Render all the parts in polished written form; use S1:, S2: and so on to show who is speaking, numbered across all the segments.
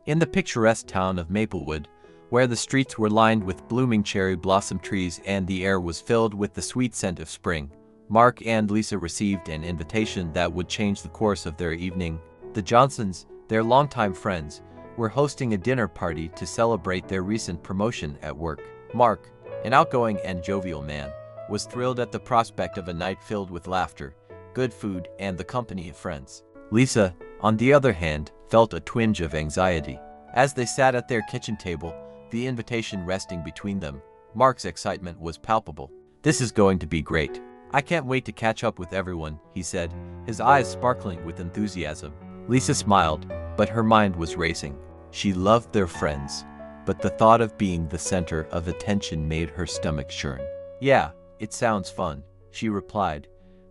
S1: In the picturesque town of Maplewood, where the streets were lined with blooming cherry blossom trees and the air was filled with the sweet scent of spring, Mark and Lisa received an invitation that would change the course of their evening. The Johnsons, their longtime friends, were hosting a dinner party to celebrate their recent promotion at work. Mark, an outgoing and jovial man, was thrilled at the prospect of a night filled with laughter, good food, and the company of friends. Lisa, on the other hand, felt a twinge of anxiety. As they sat at their kitchen table, the invitation resting between them, Mark's excitement was palpable. "This is going to be great. I can't wait to catch up with everyone," he said, his eyes sparkling with enthusiasm. Lisa smiled, but her mind was racing. She loved their friends, but the thought of being the center of attention made her stomach churn. "Yeah, it sounds fun," she replied,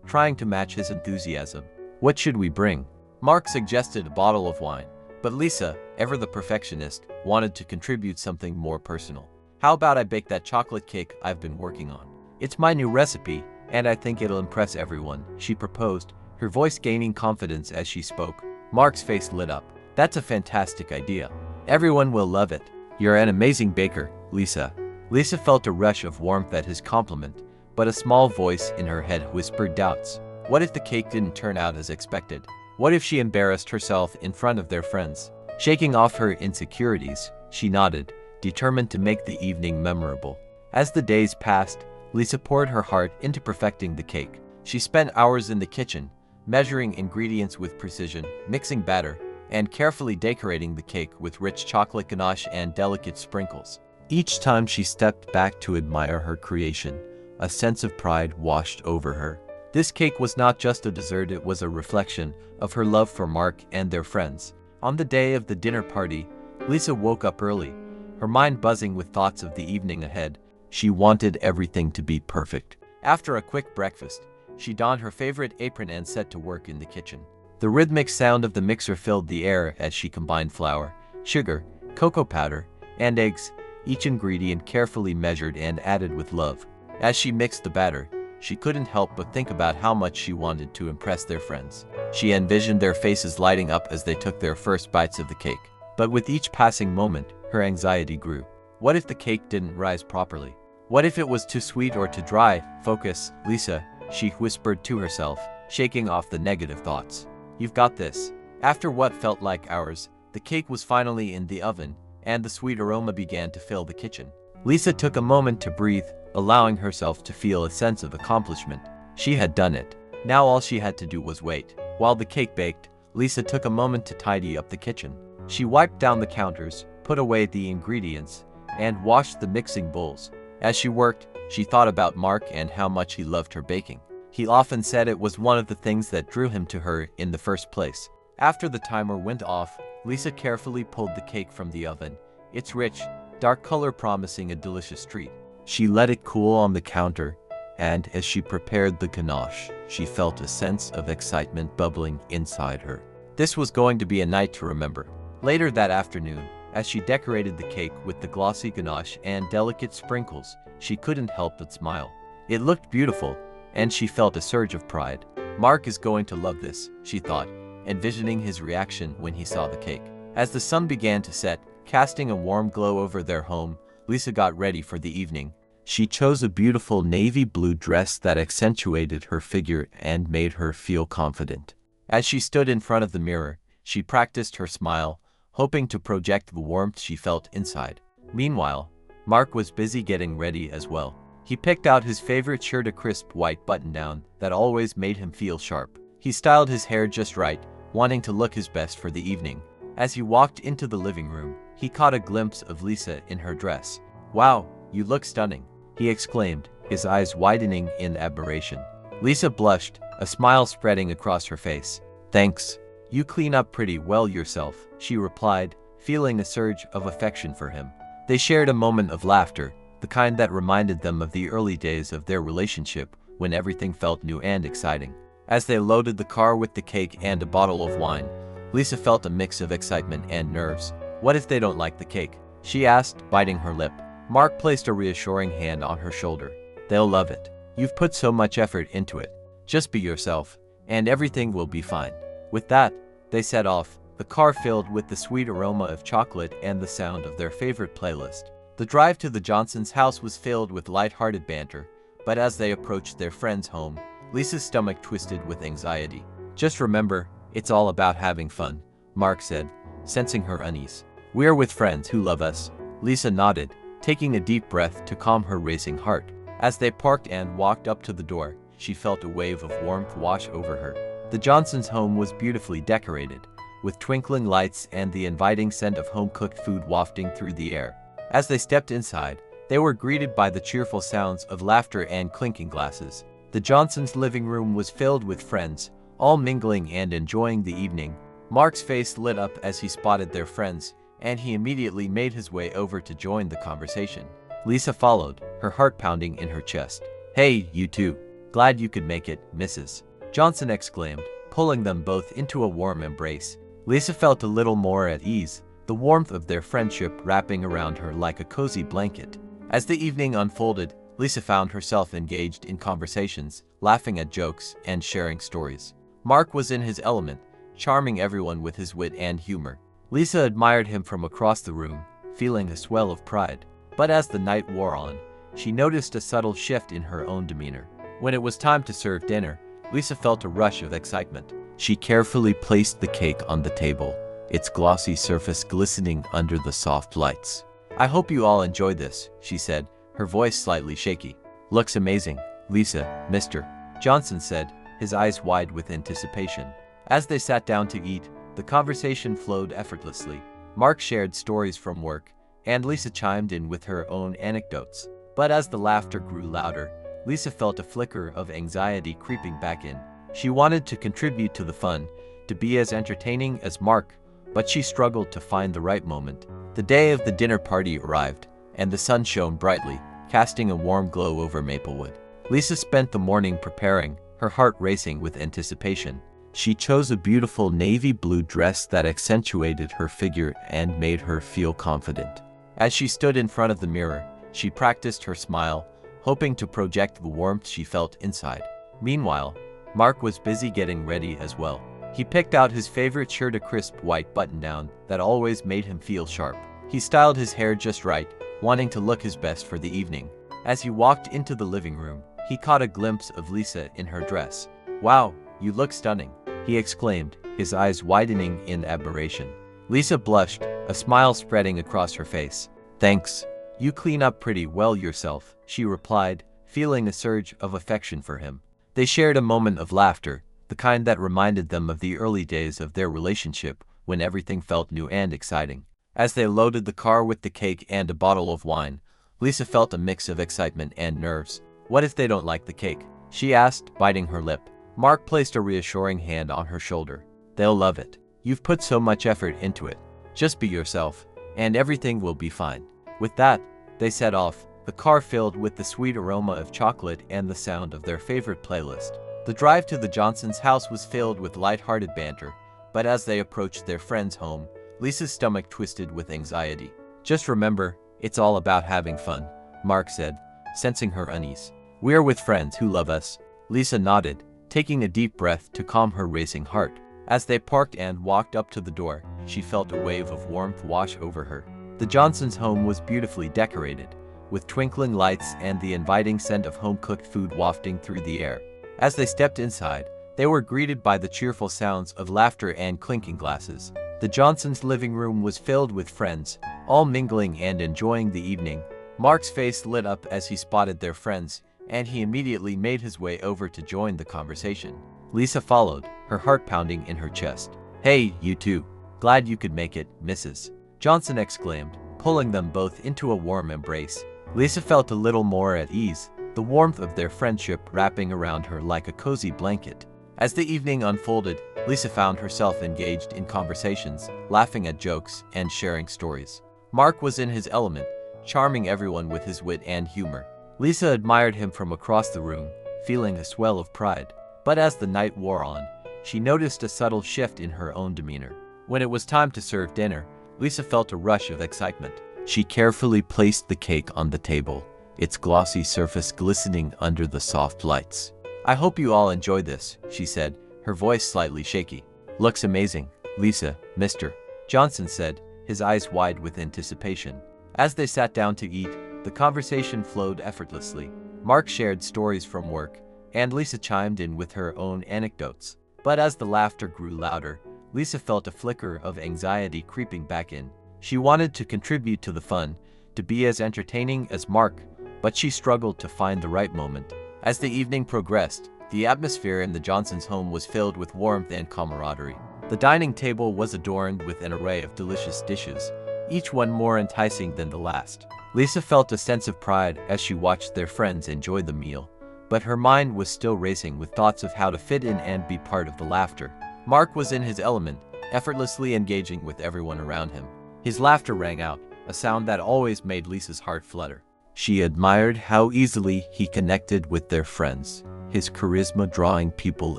S1: trying to match his enthusiasm. "What should we bring?" Mark suggested a bottle of wine, but Lisa, ever the perfectionist, wanted to contribute something more personal. "How about I bake that chocolate cake I've been working on? It's my new recipe, and I think it'll impress everyone," she proposed, her voice gaining confidence as she spoke. Mark's face lit up. "That's a fantastic idea. Everyone will love it. You're an amazing baker, Lisa." Lisa felt a rush of warmth at his compliment, but a small voice in her head whispered doubts. What if the cake didn't turn out as expected? What if she embarrassed herself in front of their friends? Shaking off her insecurities, she nodded, determined to make the evening memorable. As the days passed, Lisa poured her heart into perfecting the cake. She spent hours in the kitchen, measuring ingredients with precision, mixing batter, and carefully decorating the cake with rich chocolate ganache and delicate sprinkles. Each time she stepped back to admire her creation, a sense of pride washed over her. This cake was not just a dessert, it was a reflection of her love for Mark and their friends. On the day of the dinner party, Lisa woke up early, her mind buzzing with thoughts of the evening ahead. She wanted everything to be perfect. After a quick breakfast, she donned her favorite apron and set to work in the kitchen. The rhythmic sound of the mixer filled the air as she combined flour, sugar, cocoa powder, and eggs, each ingredient carefully measured and added with love. As she mixed the batter, she couldn't help but think about how much she wanted to impress their friends. She envisioned their faces lighting up as they took their first bites of the cake. But with each passing moment, her anxiety grew. What if the cake didn't rise properly? What if it was too sweet or too dry? "Focus, Lisa," she whispered to herself, shaking off the negative thoughts. "You've got this." After what felt like hours, the cake was finally in the oven, and the sweet aroma began to fill the kitchen. Lisa took a moment to breathe, allowing herself to feel a sense of accomplishment. She had done it. Now all she had to do was wait. While the cake baked, Lisa took a moment to tidy up the kitchen. She wiped down the counters, put away the ingredients, and washed the mixing bowls. As she worked, she thought about Mark and how much he loved her baking. He often said it was one of the things that drew him to her in the first place. After the timer went off, Lisa carefully pulled the cake from the oven, its rich, dark color promising a delicious treat. She let it cool on the counter, and as she prepared the ganache, she felt a sense of excitement bubbling inside her. This was going to be a night to remember. Later that afternoon, as she decorated the cake with the glossy ganache and delicate sprinkles, she couldn't help but smile. It looked beautiful, and she felt a surge of pride. Mark is going to love this, she thought, envisioning his reaction when he saw the cake. As the sun began to set, casting a warm glow over their home, Lisa got ready for the evening. She chose a beautiful navy blue dress that accentuated her figure and made her feel confident. As she stood in front of the mirror, she practiced her smile, hoping to project the warmth she felt inside. Meanwhile, Mark was busy getting ready as well. He picked out his favorite shirt, a crisp white button-down that always made him feel sharp. He styled his hair just right, wanting to look his best for the evening. As he walked into the living room, he caught a glimpse of Lisa in her dress. "Wow, you look stunning," he exclaimed, his eyes widening in admiration. Lisa blushed, a smile spreading across her face. "Thanks. You clean up pretty well yourself," she replied, feeling a surge of affection for him. They shared a moment of laughter, the kind that reminded them of the early days of their relationship when everything felt new and exciting. As they loaded the car with the cake and a bottle of wine, Lisa felt a mix of excitement and nerves. "What if they don't like the cake?" she asked, biting her lip. Mark placed a reassuring hand on her shoulder. "They'll love it. You've put so much effort into it. Just be yourself, and everything will be fine." With that, they set off, the car filled with the sweet aroma of chocolate and the sound of their favorite playlist. The drive to the Johnsons' house was filled with light-hearted banter, but as they approached their friend's home, Lisa's stomach twisted with anxiety. "Just remember, it's all about having fun," Mark said, sensing her unease. "We're with friends who love us." Lisa nodded, taking a deep breath to calm her racing heart. As they parked and walked up to the door, she felt a wave of warmth wash over her. The Johnsons' home was beautifully decorated, with twinkling lights and the inviting scent of home-cooked food wafting through the air. As they stepped inside, they were greeted by the cheerful sounds of laughter and clinking glasses. The Johnsons' living room was filled with friends, all mingling and enjoying the evening. Mark's face lit up as he spotted their friends, and he immediately made his way over to join the conversation. Lisa followed, her heart pounding in her chest. "Hey, you two. Glad you could make it, Mrs. Johnson exclaimed, pulling them both into a warm embrace. Lisa felt a little more at ease, the warmth of their friendship wrapping around her like a cozy blanket. As the evening unfolded, Lisa found herself engaged in conversations, laughing at jokes, and sharing stories. Mark was in his element, charming everyone with his wit and humor. Lisa admired him from across the room, feeling a swell of pride. But as the night wore on, she noticed a subtle shift in her own demeanor. When it was time to serve dinner, Lisa felt a rush of excitement. She carefully placed the cake on the table, its glossy surface glistening under the soft lights. "I hope you all enjoy this," she said, her voice slightly shaky. "Looks amazing, Lisa," Mr. Johnson said, his eyes wide with anticipation. As they sat down to eat, the conversation flowed effortlessly. Mark shared stories from work, and Lisa chimed in with her own anecdotes. But as the laughter grew louder, Lisa felt a flicker of anxiety creeping back in. She wanted to contribute to the fun, to be as entertaining as Mark, but she struggled to find the right moment. The day of the dinner party arrived, and the sun shone brightly, casting a warm glow over Maplewood. Lisa spent the morning preparing, her heart racing with anticipation. She chose a beautiful navy blue dress that accentuated her figure and made her feel confident. As she stood in front of the mirror, she practiced her smile, hoping to project the warmth she felt inside. Meanwhile, Mark was busy getting ready as well. He picked out his favorite shirt, a crisp white button-down that always made him feel sharp. He styled his hair just right, wanting to look his best for the evening. As he walked into the living room, he caught a glimpse of Lisa in her dress. "Wow, you look stunning," he exclaimed, his eyes widening in admiration. Lisa blushed, a smile spreading across her face. "Thanks. You clean up pretty well yourself," she replied, feeling a surge of affection for him. They shared a moment of laughter, the kind that reminded them of the early days of their relationship when everything felt new and exciting. As they loaded the car with the cake and a bottle of wine, Lisa felt a mix of excitement and nerves. "What if they don't like the cake?" she asked, biting her lip. Mark placed a reassuring hand on her shoulder. "They'll love it. You've put so much effort into it. Just be yourself, and everything will be fine." With that, they set off, the car filled with the sweet aroma of chocolate and the sound of their favorite playlist. The drive to the Johnsons' house was filled with light-hearted banter, but as they approached their friend's home, Lisa's stomach twisted with anxiety. "Just remember, it's all about having fun," Mark said, sensing her unease. "We're with friends who love us." Lisa nodded, taking a deep breath to calm her racing heart. As they parked and walked up to the door, she felt a wave of warmth wash over her. The Johnsons' home was beautifully decorated, with twinkling lights and the inviting scent of home-cooked food wafting through the air. As they stepped inside, they were greeted by the cheerful sounds of laughter and clinking glasses. The Johnsons' living room was filled with friends, all mingling and enjoying the evening. Mark's face lit up as he spotted their friends, and he immediately made his way over to join the conversation. Lisa followed, her heart pounding in her chest. "Hey, you two. Glad you could make it, Mrs. Johnson exclaimed, pulling them both into a warm embrace. Lisa felt a little more at ease, the warmth of their friendship wrapping around her like a cozy blanket. As the evening unfolded, Lisa found herself engaged in conversations, laughing at jokes, and sharing stories. Mark was in his element, charming everyone with his wit and humor. Lisa admired him from across the room, feeling a swell of pride. But as the night wore on, she noticed a subtle shift in her own demeanor. When it was time to serve dinner, Lisa felt a rush of excitement. She carefully placed the cake on the table, its glossy surface glistening under the soft lights. "I hope you all enjoy this," she said, her voice slightly shaky. "Looks amazing, Lisa, Mr. Johnson said, his eyes wide with anticipation. As they sat down to eat, the conversation flowed effortlessly. Mark shared stories from work, and Lisa chimed in with her own anecdotes. But as the laughter grew louder, Lisa felt a flicker of anxiety creeping back in. She wanted to contribute to the fun, to be as entertaining as Mark, but she struggled to find the right moment. As the evening progressed, the atmosphere in the Johnsons' home was filled with warmth and camaraderie. The dining table was adorned with an array of delicious dishes, each one more enticing than the last. Lisa felt a sense of pride as she watched their friends enjoy the meal, but her mind was still racing with thoughts of how to fit in and be part of the laughter. Mark was in his element, effortlessly engaging with everyone around him. His laughter rang out, a sound that always made Lisa's heart flutter. She admired how easily he connected with their friends, his charisma drawing people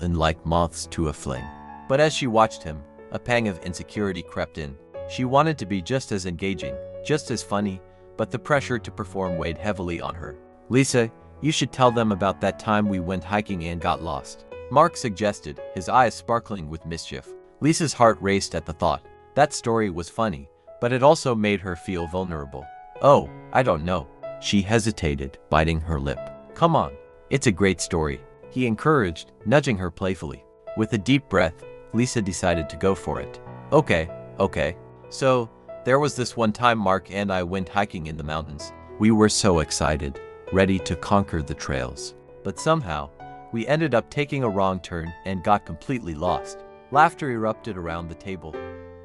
S1: in like moths to a flame. But as she watched him, a pang of insecurity crept in. She wanted to be just as engaging, just as funny, but the pressure to perform weighed heavily on her. Lisa, you should tell them about that time we went hiking and got lost, Mark suggested, his eyes sparkling with mischief. Lisa's heart raced at the thought. That story was funny, but it also made her feel vulnerable. Oh, I don't know. She hesitated, biting her lip. Come on, it's a great story, he encouraged, nudging her playfully. With a deep breath, Lisa decided to go for it. Okay. So, there was this one time Mark and I went hiking in the mountains. We were so excited, ready to conquer the trails. But somehow, we ended up taking a wrong turn and got completely lost. Laughter erupted around the table,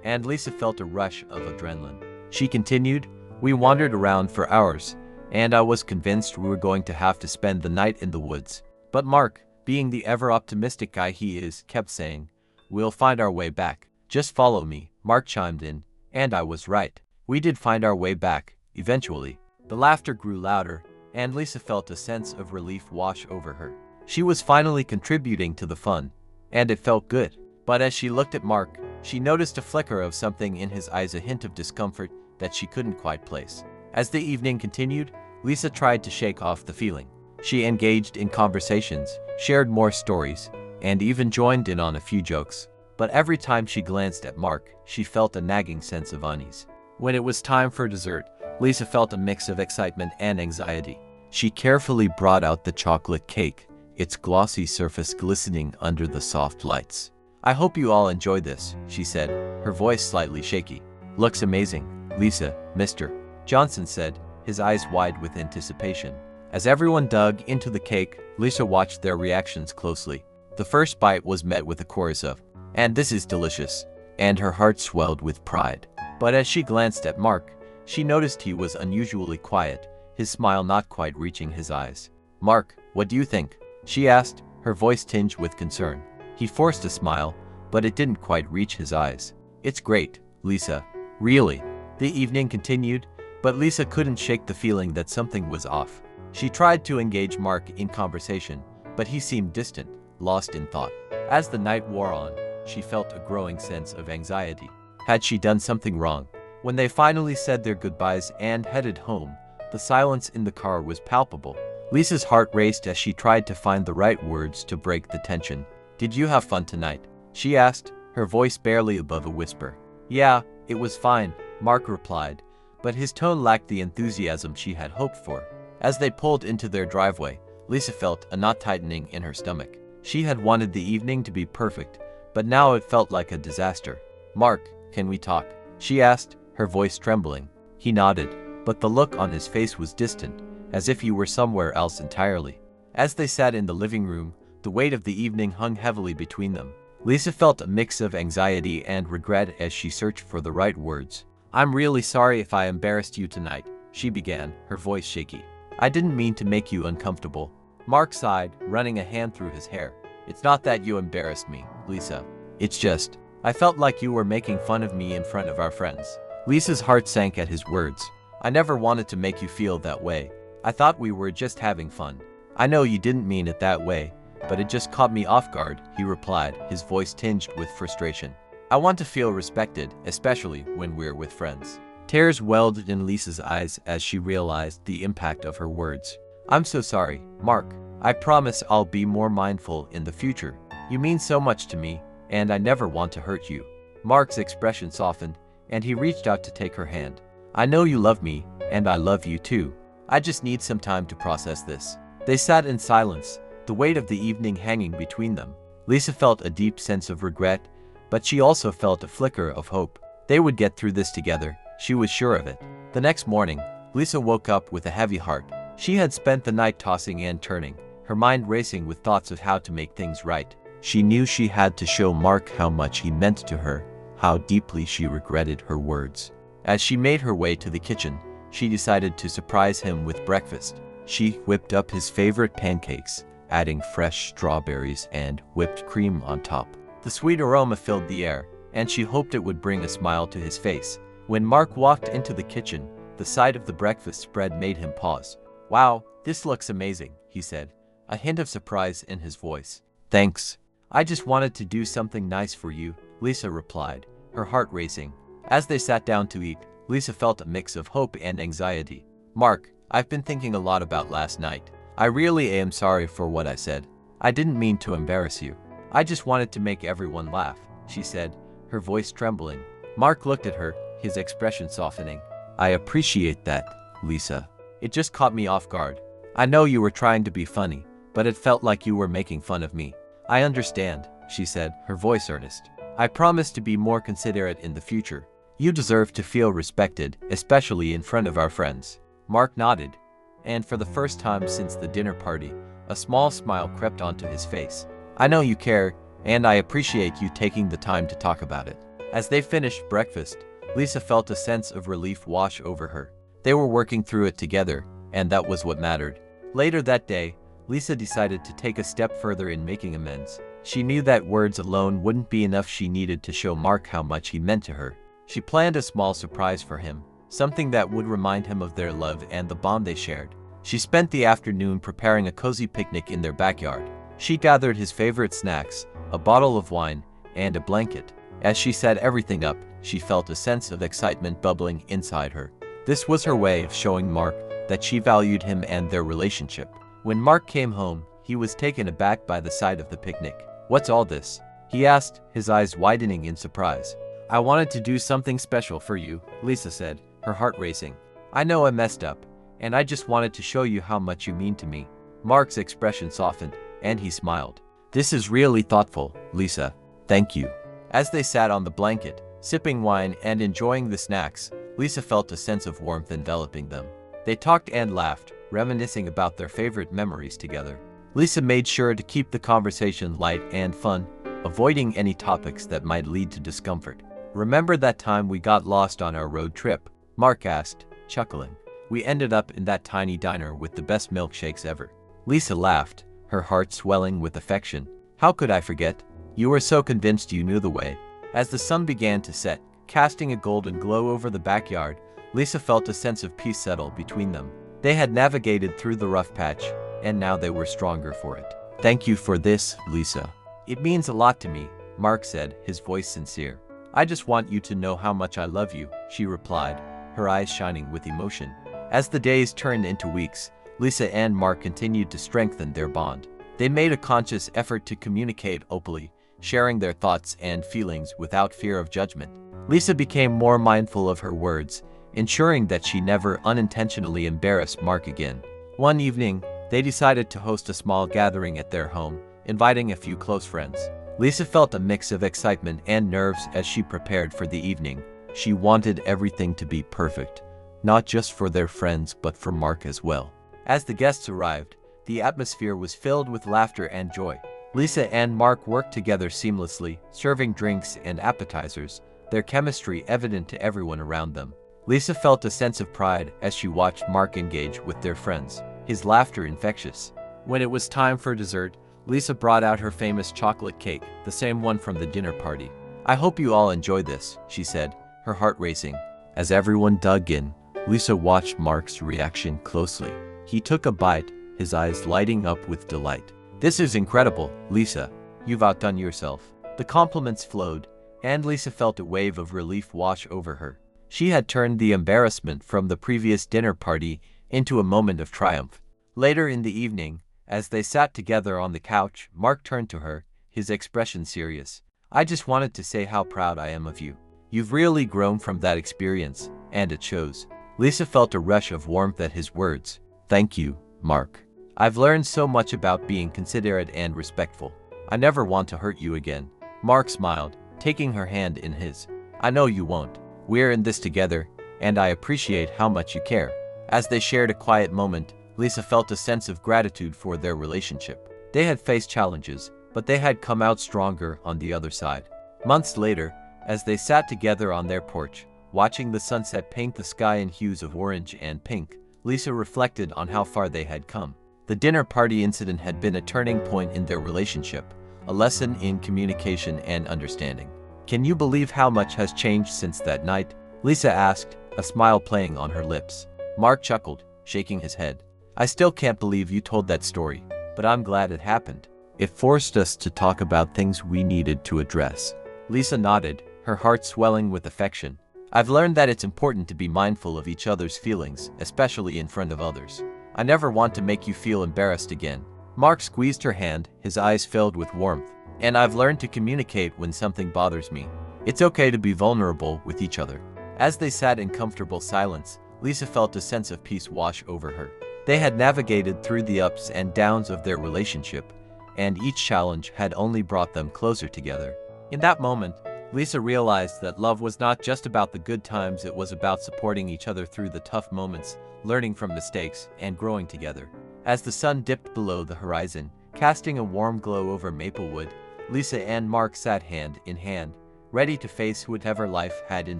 S1: and Lisa felt a rush of adrenaline. She continued, we wandered around for hours, and I was convinced we were going to have to spend the night in the woods. But Mark, being the ever-optimistic guy he is, kept saying, we'll find our way back. Just follow me, Mark chimed in, and I was right. We did find our way back, eventually. The laughter grew louder, and Lisa felt a sense of relief wash over her. She was finally contributing to the fun, and it felt good. But as she looked at Mark, she noticed a flicker of something in his eyes, a hint of discomfort that she couldn't quite place. As the evening continued, Lisa tried to shake off the feeling. She engaged in conversations, shared more stories, and even joined in on a few jokes. But every time she glanced at Mark, she felt a nagging sense of unease. When it was time for dessert, Lisa felt a mix of excitement and anxiety. She carefully brought out the chocolate cake, its glossy surface glistening under the soft lights. I hope you all enjoy this, she said, her voice slightly shaky. Looks amazing, Lisa, Mr. Johnson said, his eyes wide with anticipation. As everyone dug into the cake, Lisa watched their reactions closely. The first bite was met with a chorus of, and this is delicious, and her heart swelled with pride. But as she glanced at Mark, she noticed he was unusually quiet, his smile not quite reaching his eyes. Mark, what do you think? She asked, her voice tinged with concern. He forced a smile, but it didn't quite reach his eyes. It's great, Lisa. Really? The evening continued, but Lisa couldn't shake the feeling that something was off. She tried to engage Mark in conversation, but he seemed distant, lost in thought. As the night wore on, she felt a growing sense of anxiety. Had she done something wrong? When they finally said their goodbyes and headed home, the silence in the car was palpable. Lisa's heart raced as she tried to find the right words to break the tension. Did you have fun tonight? She asked, her voice barely above a whisper. Yeah, it was fine, Mark replied, but his tone lacked the enthusiasm she had hoped for. As they pulled into their driveway, Lisa felt a knot tightening in her stomach. She had wanted the evening to be perfect, but now it felt like a disaster. Mark, can we talk? She asked, her voice trembling. He nodded, but the look on his face was distant, as if he were somewhere else entirely. As they sat in the living room, the weight of the evening hung heavily between them. Lisa felt a mix of anxiety and regret as she searched for the right words. I'm really sorry if I embarrassed you tonight, she began, her voice shaky. I didn't mean to make you uncomfortable. Mark sighed, running a hand through his hair. It's not that you embarrassed me, Lisa. It's just, I felt like you were making fun of me in front of our friends. Lisa's heart sank at his words. I never wanted to make you feel that way. I thought we were just having fun. I know you didn't mean it that way, but it just caught me off guard, he replied, his voice tinged with frustration. I want to feel respected, especially when we're with friends. Tears welled in Lisa's eyes as she realized the impact of her words. I'm so sorry, Mark. I promise I'll be more mindful in the future. You mean so much to me, and I never want to hurt you. Mark's expression softened, and he reached out to take her hand. I know you love me, and I love you too. I just need some time to process this. They sat in silence, the weight of the evening hanging between them. Lisa felt a deep sense of regret, but she also felt a flicker of hope. They would get through this together, she was sure of it. The next morning, Lisa woke up with a heavy heart. She had spent the night tossing and turning, her mind racing with thoughts of how to make things right. She knew she had to show Mark how much he meant to her, how deeply she regretted her words. As she made her way to the kitchen, she decided to surprise him with breakfast. She whipped up his favorite pancakes, adding fresh strawberries and whipped cream on top. The sweet aroma filled the air, and she hoped it would bring a smile to his face. When Mark walked into the kitchen, the sight of the breakfast spread made him pause. Wow, this looks amazing, he said, a hint of surprise in his voice. Thanks. I just wanted to do something nice for you, Lisa replied, her heart racing. As they sat down to eat, Lisa felt a mix of hope and anxiety. Mark, I've been thinking a lot about last night. I really am sorry for what I said. I didn't mean to embarrass you. I just wanted to make everyone laugh, she said, her voice trembling. Mark looked at her, his expression softening. I appreciate that, Lisa. It just caught me off guard. I know you were trying to be funny, but it felt like you were making fun of me. I understand, she said, her voice earnest. I promise to be more considerate in the future. You deserve to feel respected, especially in front of our friends. Mark nodded, and for the first time since the dinner party, a small smile crept onto his face. I know you care, and I appreciate you taking the time to talk about it. As they finished breakfast, Lisa felt a sense of relief wash over her. They were working through it together, and that was what mattered. Later that day, Lisa decided to take a step further in making amends. She knew that words alone wouldn't be enough. She needed to show Mark how much he meant to her. She planned a small surprise for him, something that would remind him of their love and the bond they shared. She spent the afternoon preparing a cozy picnic in their backyard. She gathered his favorite snacks, a bottle of wine, and a blanket. As she set everything up, she felt a sense of excitement bubbling inside her. This was her way of showing Mark that she valued him and their relationship. When Mark came home, he was taken aback by the sight of the picnic. What's all this? He asked, his eyes widening in surprise. I wanted to do something special for you, Lisa said, her heart racing. I know I messed up, and I just wanted to show you how much you mean to me. Mark's expression softened, and he smiled. This is really thoughtful, Lisa. Thank you. As they sat on the blanket, sipping wine and enjoying the snacks, Lisa felt a sense of warmth enveloping them. They talked and laughed, reminiscing about their favorite memories together. Lisa made sure to keep the conversation light and fun, avoiding any topics that might lead to discomfort. Remember that time we got lost on our road trip? Mark asked, chuckling. We ended up in that tiny diner with the best milkshakes ever. Lisa laughed, her heart swelling with affection. How could I forget? You were so convinced you knew the way. As the sun began to set, casting a golden glow over the backyard, Lisa felt a sense of peace settle between them. They had navigated through the rough patch, and now they were stronger for it. Thank you for this, Lisa. It means a lot to me, Mark said, his voice sincere. I just want you to know how much I love you, she replied, her eyes shining with emotion. As the days turned into weeks, Lisa and Mark continued to strengthen their bond. They made a conscious effort to communicate openly, sharing their thoughts and feelings without fear of judgment. Lisa became more mindful of her words, ensuring that she never unintentionally embarrassed Mark again. One evening, they decided to host a small gathering at their home, inviting a few close friends. Lisa felt a mix of excitement and nerves as she prepared for the evening. She wanted everything to be perfect, not just for their friends but for Mark as well. As the guests arrived, the atmosphere was filled with laughter and joy. Lisa and Mark worked together seamlessly, serving drinks and appetizers, their chemistry evident to everyone around them. Lisa felt a sense of pride as she watched Mark engage with their friends, his laughter infectious. When it was time for dessert, Lisa brought out her famous chocolate cake, the same one from the dinner party. I hope you all enjoy this, she said, her heart racing. As everyone dug in, Lisa watched Mark's reaction closely. He took a bite, his eyes lighting up with delight. This is incredible, Lisa. You've outdone yourself. The compliments flowed, and Lisa felt a wave of relief wash over her. She had turned the embarrassment from the previous dinner party into a moment of triumph. Later in the evening, as they sat together on the couch, Mark turned to her, his expression serious. I just wanted to say how proud I am of you. You've really grown from that experience, and it shows." Lisa felt a rush of warmth at his words. "Thank you, Mark. I've learned so much about being considerate and respectful. I never want to hurt you again." Mark smiled, taking her hand in his. "I know you won't. We're in this together, and I appreciate how much you care." As they shared a quiet moment, Lisa felt a sense of gratitude for their relationship. They had faced challenges, but they had come out stronger on the other side. Months later, as they sat together on their porch, watching the sunset paint the sky in hues of orange and pink, Lisa reflected on how far they had come. The dinner party incident had been a turning point in their relationship, a lesson in communication and understanding. "Can you believe how much has changed since that night?" Lisa asked, a smile playing on her lips. Mark chuckled, shaking his head. "I still can't believe you told that story, but I'm glad it happened. It forced us to talk about things we needed to address." Lisa nodded, her heart swelling with affection. "I've learned that it's important to be mindful of each other's feelings, especially in front of others. I never want to make you feel embarrassed again." Mark squeezed her hand, his eyes filled with warmth. "And I've learned to communicate when something bothers me. It's okay to be vulnerable with each other." As they sat in comfortable silence, Lisa felt a sense of peace wash over her. They had navigated through the ups and downs of their relationship, and each challenge had only brought them closer together. In that moment, Lisa realized that love was not just about the good times, it was about supporting each other through the tough moments, learning from mistakes, and growing together. As the sun dipped below the horizon, casting a warm glow over Maplewood, Lisa and Mark sat hand in hand, ready to face whatever life had in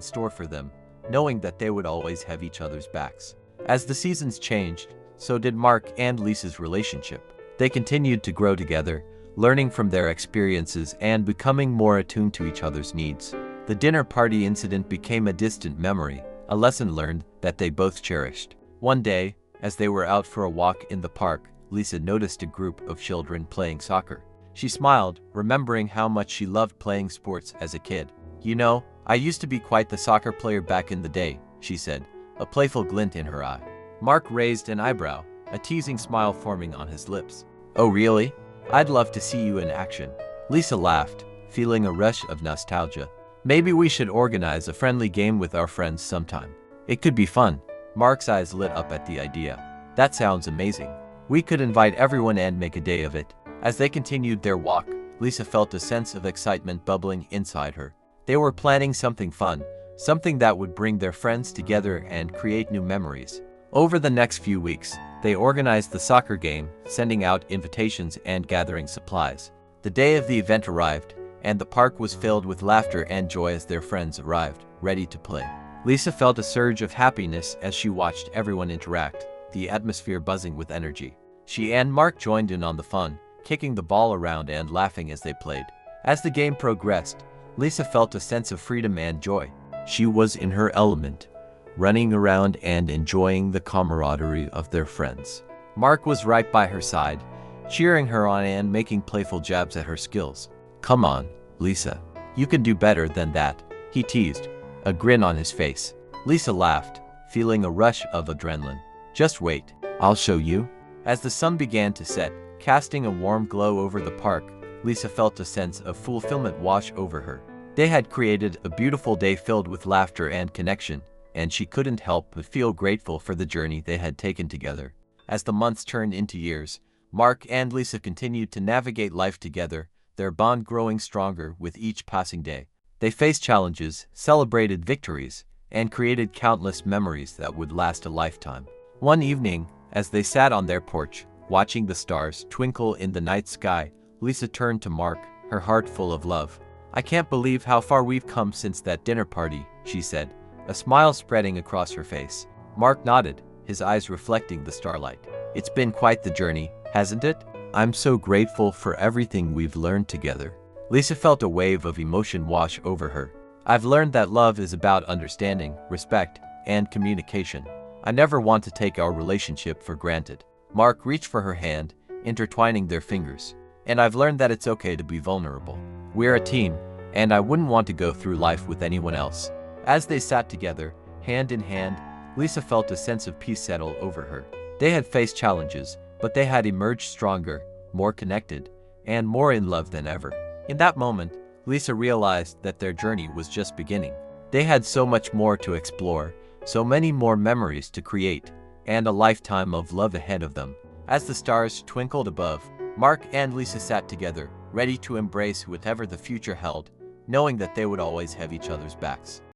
S1: store for them, knowing that they would always have each other's backs. As the seasons changed, so did Mark and Lisa's relationship. They continued to grow together, learning from their experiences and becoming more attuned to each other's needs. The dinner party incident became a distant memory, a lesson learned that they both cherished. One day, as they were out for a walk in the park, Lisa noticed a group of children playing soccer. She smiled, remembering how much she loved playing sports as a kid. "You know, I used to be quite the soccer player back in the day," she said, a playful glint in her eye. Mark raised an eyebrow, a teasing smile forming on his lips. "Oh really? I'd love to see you in action." Lisa laughed, feeling a rush of nostalgia. "Maybe we should organize a friendly game with our friends sometime. It could be fun." Mark's eyes lit up at the idea. "That sounds amazing. We could invite everyone and make a day of it." As they continued their walk, Lisa felt a sense of excitement bubbling inside her. They were planning something fun, something that would bring their friends together and create new memories. Over the next few weeks, they organized the soccer game, sending out invitations and gathering supplies. The day of the event arrived, and the park was filled with laughter and joy as their friends arrived, ready to play. Lisa felt a surge of happiness as she watched everyone interact, the atmosphere buzzing with energy. She and Mark joined in on the fun, kicking the ball around and laughing as they played. As the game progressed, Lisa felt a sense of freedom and joy. She was in her element, running around and enjoying the camaraderie of their friends. Mark was right by her side, cheering her on and making playful jabs at her skills. "Come on, Lisa. You can do better than that," he teased, a grin on his face. Lisa laughed, feeling a rush of adrenaline. "Just wait, I'll show you." As the sun began to set, casting a warm glow over the park, Lisa felt a sense of fulfillment wash over her. They had created a beautiful day filled with laughter and connection, and she couldn't help but feel grateful for the journey they had taken together. As the months turned into years, Mark and Lisa continued to navigate life together, their bond growing stronger with each passing day. They faced challenges, celebrated victories, and created countless memories that would last a lifetime. One evening, as they sat on their porch, watching the stars twinkle in the night sky, Lisa turned to Mark, her heart full of love. "I can't believe how far we've come since that dinner party," she said, a smile spreading across her face. Mark nodded, his eyes reflecting the starlight. "It's been quite the journey, hasn't it? I'm so grateful for everything we've learned together." Lisa felt a wave of emotion wash over her. "I've learned that love is about understanding, respect, and communication. I never want to take our relationship for granted." Mark reached for her hand, intertwining their fingers. "And I've learned that it's okay to be vulnerable. We're a team, and I wouldn't want to go through life with anyone else." As they sat together, hand in hand, Lisa felt a sense of peace settle over her. They had faced challenges, but they had emerged stronger, more connected, and more in love than ever. In that moment, Lisa realized that their journey was just beginning. They had so much more to explore, so many more memories to create, and a lifetime of love ahead of them. As the stars twinkled above, Mark and Lisa sat together, ready to embrace whatever the future held, knowing that they would always have each other's backs.